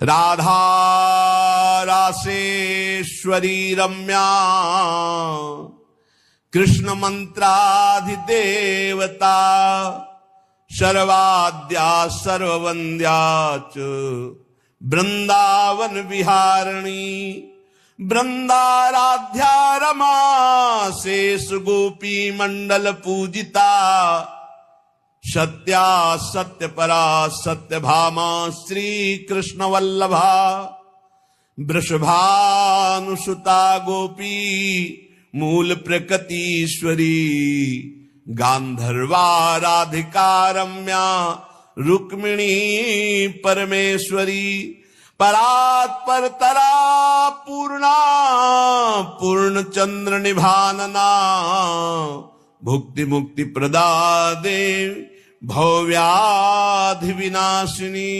राधा रासेश्वरी रम्या कृष्ण मंत्राधिदेवता सर्वाद्या सर्ववन्द्या च वृंदावन विहारिणी वृंदाराध्या रमा शेष गोपी मंडल पूजिता सत्या सत्य परा सत्य भामा श्री कृष्ण वल्लभा वृषभानुसुता गोपी मूल प्रकृतीश्वरी गांधर्वा राधिका रम्या रुक्मिणी परमेश्वरी परात्पर तरा पूर्णा पूर्ण चंद्र निभानना भुक्ति मुक्ति प्रदा देव भव्याधि विनाशिनी।